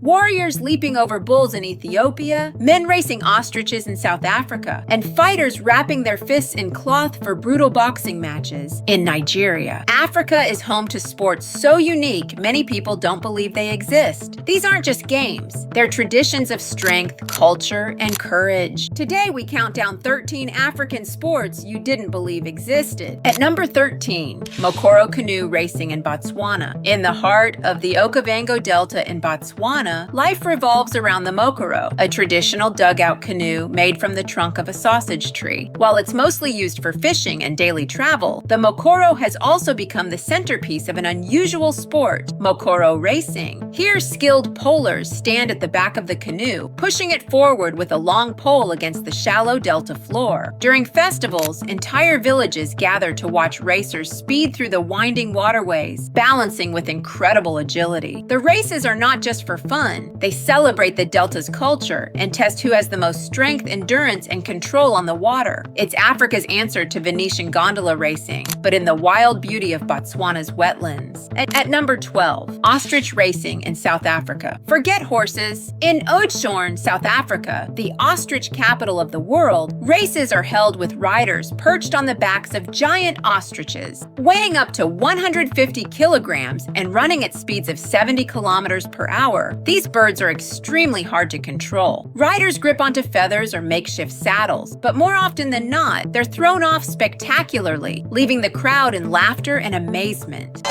warriors leaping over bulls in Ethiopia, men racing ostriches in South Africa, and fighters wrapping their fists in cloth for brutal boxing matches in Nigeria. Africa is home to sports so unique, many people don't believe they exist. These aren't just games. They're traditions of strength, culture, and courage. Today, we count down 13 African sports you didn't believe existed. At number 13, Mooro canoe racing in Botswana. In the heart of the Okavango Delta in Botswana, life revolves around the Mooro, a traditional dugout canoe made from the trunk of a sausage tree. While it's mostly used for fishing and daily travel, the Mooro has also become the centerpiece of an unusual sport, Mooro racing. Here, skilled polers stand at the back of the canoe, pushing it forward with a long pole against the shallow delta floor. During festivals, entire villages gather to watch racers speed through the winding waterways, balancing with incredible agility. The races are not just for fun. They celebrate the delta's culture and test who has the most strength, endurance, and control on the water. It's Africa's answer to Venetian gondola racing, but in the wild beauty of Botswana's wetlands. At number 12, ostrich racing in South Africa. Forget horses. In Oudtshoorn, South Africa, the ostrich capital of the world, races are held with riders perched on the backs of giant ostriches, weighing up to 150 kilograms and running at speeds of 70 kilometers per hour. These birds are extremely hard to control. Riders grip onto feathers or makeshift saddles, but more often than not, they're thrown off spectacularly, leaving the crowd in laughter and amazement.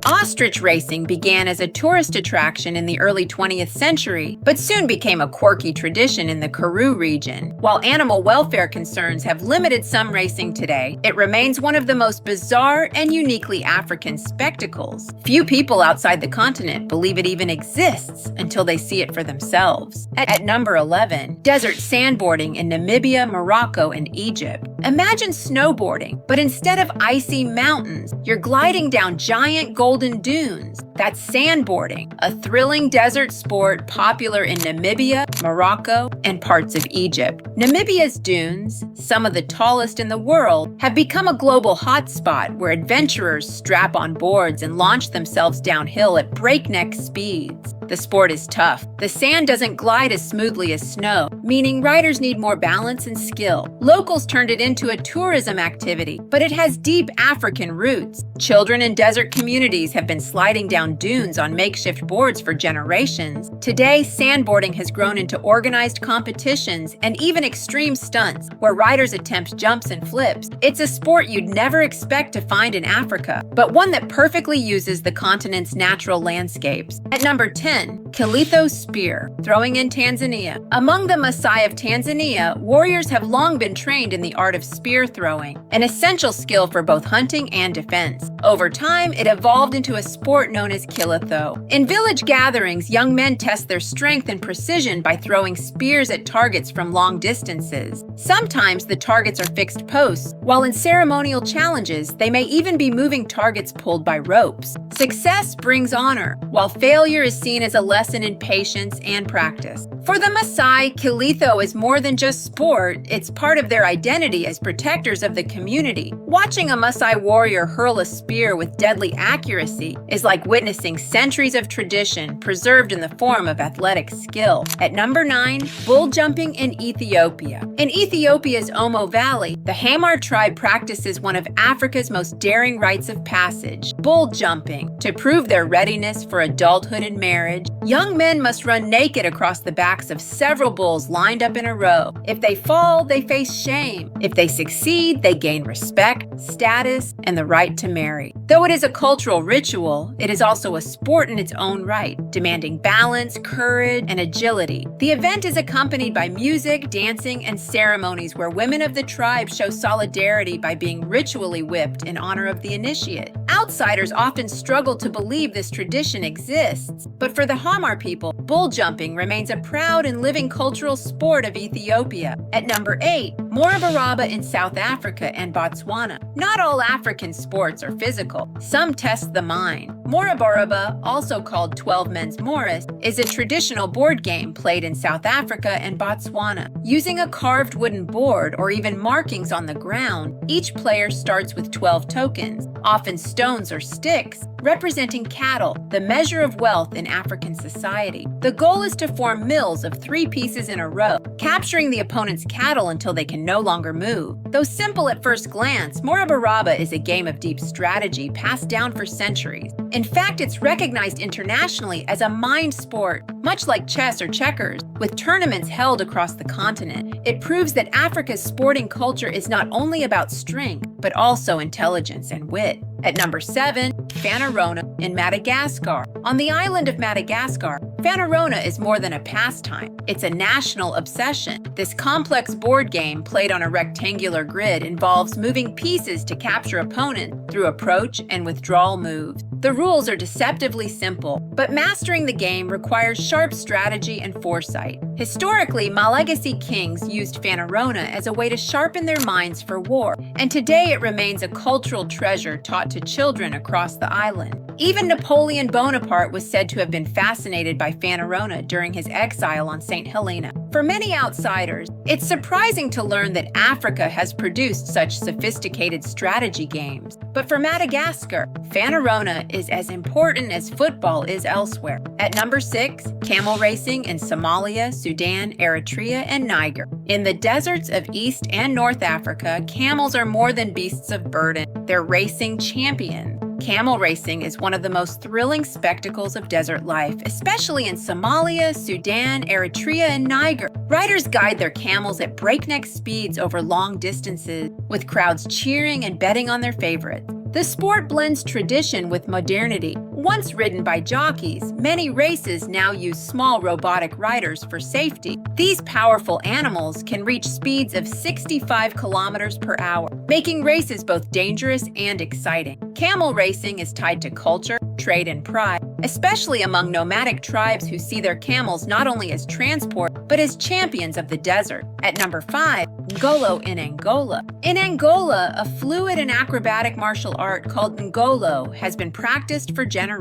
Ostrich racing began as a tourist attraction in the early 20th century, but soon became a quirky tradition in the Karoo region. While animal welfare concerns have limited some racing today, it remains one of the most bizarre and uniquely African spectacles. Few people outside the continent believe it even exists until they see it for themselves. At number 11, desert sandboarding in Namibia, Morocco, and Egypt. Imagine snowboarding, but instead of icy mountains, you're gliding down giant golden dunes. That's sandboarding, a thrilling desert sport popular in Namibia, Morocco, and parts of Egypt. Namibia's dunes, some of the tallest in the world, have become a global hotspot where adventurers strap on boards and launch themselves downhill at breakneck speeds. The sport is tough. The sand doesn't glide as smoothly as snow, meaning riders need more balance and skill. Locals turned it into a tourism activity, but it has deep African roots. Children in desert communities have been sliding down dunes on makeshift boards for generations. Today, sandboarding has grown into organized competitions and even extreme stunts, where riders attempt jumps and flips. It's a sport you'd never expect to find in Africa, but one that perfectly uses the continent's natural landscapes. At number 10, Kilitho spear, throwing in Tanzania. Among the Maasai of Tanzania, warriors have long been trained in the art of spear throwing, an essential skill for both hunting and defense. Over time, it evolved into a sport known as Kilitho. In village gatherings, young men test their strength and precision by throwing spears at targets from long distances. Sometimes the targets are fixed posts, while in ceremonial challenges, they may even be moving targets pulled by ropes. Success brings honor, while failure is seen as a lesson in patience and practice. For the Maasai, Kilitho is more than just sport, it's part of their identity as protectors of the community. Watching a Maasai warrior hurl a spear with deadly accuracy is like witnessing centuries of tradition preserved in the form of athletic skill. At number 9, bull jumping in Ethiopia. In Ethiopia's Omo Valley, the Hamar tribe practices one of Africa's most daring rites of passage, bull jumping. To prove their readiness for adulthood and marriage, young men must run naked across the backs of several bulls lined up in a row. If they fall, they face shame. If they succeed, they gain respect, status, and the right to marry. Though it is a cultural ritual, it is also a sport in its own right, demanding balance, courage, and agility. The event is accompanied by music, dancing, and ceremonies where women of the tribe show solidarity by being ritually whipped in honor of the initiate. Outsiders often struggle to believe this tradition exists, but for for the Hamar people, bull jumping remains a proud and living cultural sport of Ethiopia. At number 8, Morabaraba in South Africa and Botswana. Not all African sports are physical. Some test the mind. Morabaraba, also called 12 Men's Morris, is a traditional board game played in South Africa and Botswana. Using a carved wooden board or even markings on the ground, each player starts with 12 tokens, often stones or sticks, representing cattle, the measure of wealth in African society. The goal is to form mills of 3 pieces in a row, capturing the opponent's cattle until they can no longer move. Though simple at first glance, Morabaraba is a game of deep strategy passed down for centuries. In fact, it's recognized internationally as a mind sport, much like chess or checkers, with tournaments held across the continent. It proves that Africa's sporting culture is not only about strength, but also intelligence and wit. At number 7, Fannerona in Madagascar. On the island of Madagascar, Fannerona is more than a pastime. It's a national obsession. This complex board game, played on a rectangular grid, involves moving pieces to capture opponents through approach and withdrawal moves. The rules are deceptively simple, but mastering the game requires sharp strategy and foresight. Historically, Malagasy kings used Fannerona as a way to sharpen their minds for war, and today it remains a cultural treasure taught to children across the island. Even Napoleon Bonaparte was said to have been fascinated by Fannerona during his exile on St. Helena. For many outsiders, it's surprising to learn that Africa has produced such sophisticated strategy games. But for Madagascar, Fannerona is as important as football is elsewhere. At number 6, camel racing in Somalia, Sudan, Eritrea, and Niger. In the deserts of East and North Africa, camels are more than beasts of burden. They're racing champions. Camel racing is one of the most thrilling spectacles of desert life, especially in Somalia, Sudan, Eritrea, and Niger. Riders guide their camels at breakneck speeds over long distances, with crowds cheering and betting on their favorites. The sport blends tradition with modernity. Once ridden by jockeys, many races now use small robotic riders for safety. These powerful animals can reach speeds of 65 kilometers per hour, making races both dangerous and exciting. Camel racing is tied to culture, trade, and pride, especially among nomadic tribes who see their camels not only as transport, but as champions of the desert. At number 5, Ningolo in Angola. In Angola, a fluid and acrobatic martial art called Ningolo has been practiced for generations.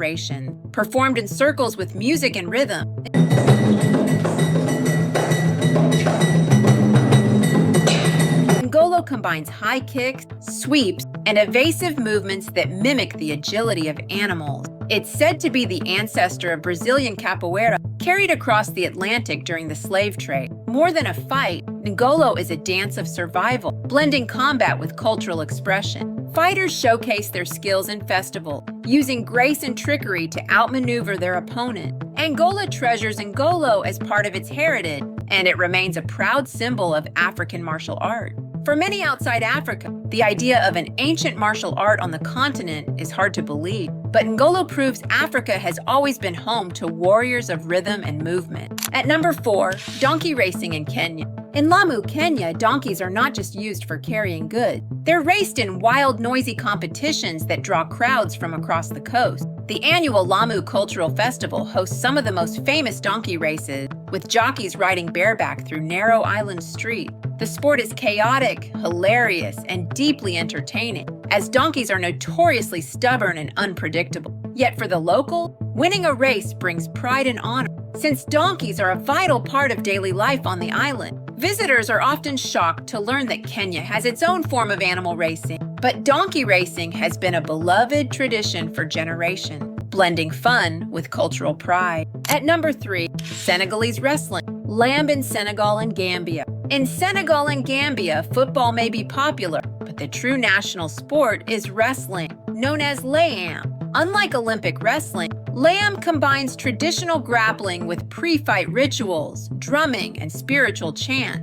Performed in circles with music and rhythm, Ningolo combines high kicks, sweeps, and evasive movements that mimic the agility of animals. It's said to be the ancestor of Brazilian capoeira, carried across the Atlantic during the slave trade. More than a fight, Ningolo is a dance of survival, blending combat with cultural expression. Fighters showcase their skills in festivals, using grace and trickery to outmaneuver their opponent. Angola treasures Ningolo as part of its heritage, and it remains a proud symbol of African martial art. For many outside Africa, the idea of an ancient martial art on the continent is hard to believe, but Ningolo proves Africa has always been home to warriors of rhythm and movement. At number 4, donkey racing in Kenya. In Lamu, Kenya, donkeys are not just used for carrying goods. They're raced in wild, noisy competitions that draw crowds from across the coast. The annual Lamu Cultural Festival hosts some of the most famous donkey races, with jockeys riding bareback through narrow island streets. The sport is chaotic, hilarious, and deeply entertaining, as donkeys are notoriously stubborn and unpredictable. Yet for the local, winning a race brings pride and honor, since donkeys are a vital part of daily life on the island. Visitors are often shocked to learn that Kenya has its own form of animal racing, but donkey racing has been a beloved tradition for generations, blending fun with cultural pride. At number 3, Senegalese wrestling, lamb in Senegal and Gambia. In Senegal and Gambia, football may be popular, but the true national sport is wrestling, known as lamb. Unlike Olympic wrestling, lamb combines traditional grappling with pre-fight rituals, drumming, and spiritual chant.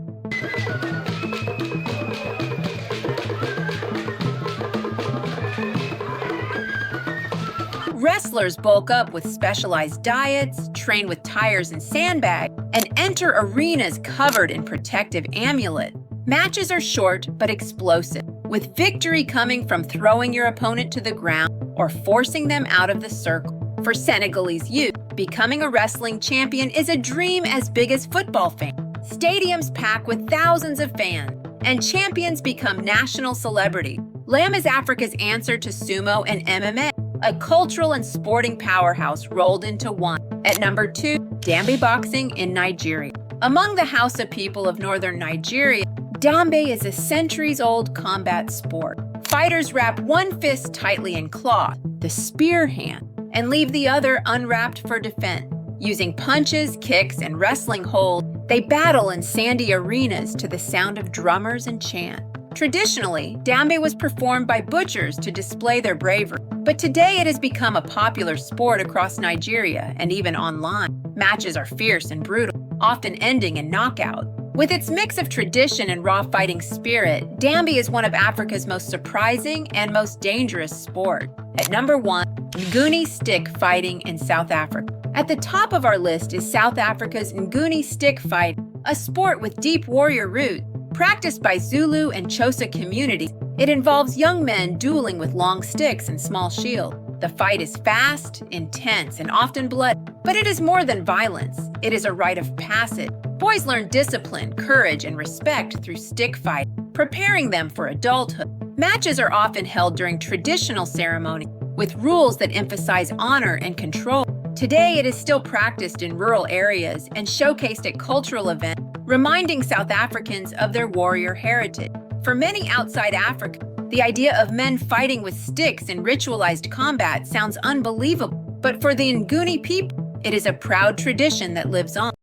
Wrestlers bulk up with specialized diets, train with tires and sandbags, and enter arenas covered in protective amulets. Matches are short but explosive, with victory coming from throwing your opponent to the ground or forcing them out of the circle. For Senegalese youth, becoming a wrestling champion is a dream as big as football fans. Stadiums pack with thousands of fans, and champions become national celebrities. Lamb is Africa's answer to sumo and MMA, a cultural and sporting powerhouse rolled into one. At number 2, Dambe boxing in Nigeria. Among the Hausa people of northern Nigeria, Dambe is a centuries-old combat sport. Fighters wrap one fist tightly in cloth, the spear hand, and leave the other unwrapped for defense. Using punches, kicks, and wrestling holds, they battle in sandy arenas to the sound of drummers and chant. Traditionally, Dambe was performed by butchers to display their bravery, but today it has become a popular sport across Nigeria and even online. Matches are fierce and brutal, often ending in knockout. With its mix of tradition and raw fighting spirit, Dambe is one of Africa's most surprising and most dangerous sports. At number 1, Nguni stick fighting in South Africa. At the top of our list is South Africa's Nguni stick fight, a sport with deep warrior roots. Practiced by Zulu and Xhosa communities, it involves young men dueling with long sticks and small shields. The fight is fast, intense, and often bloody, but it is more than violence. It is a rite of passage. Boys learn discipline, courage, and respect through stick fight, preparing them for adulthood. Matches are often held during traditional ceremonies, with rules that emphasize honor and control. Today, it is still practiced in rural areas and showcased at cultural events, reminding South Africans of their warrior heritage. For many outside Africa, the idea of men fighting with sticks in ritualized combat sounds unbelievable, but for the Nguni people, it is a proud tradition that lives on.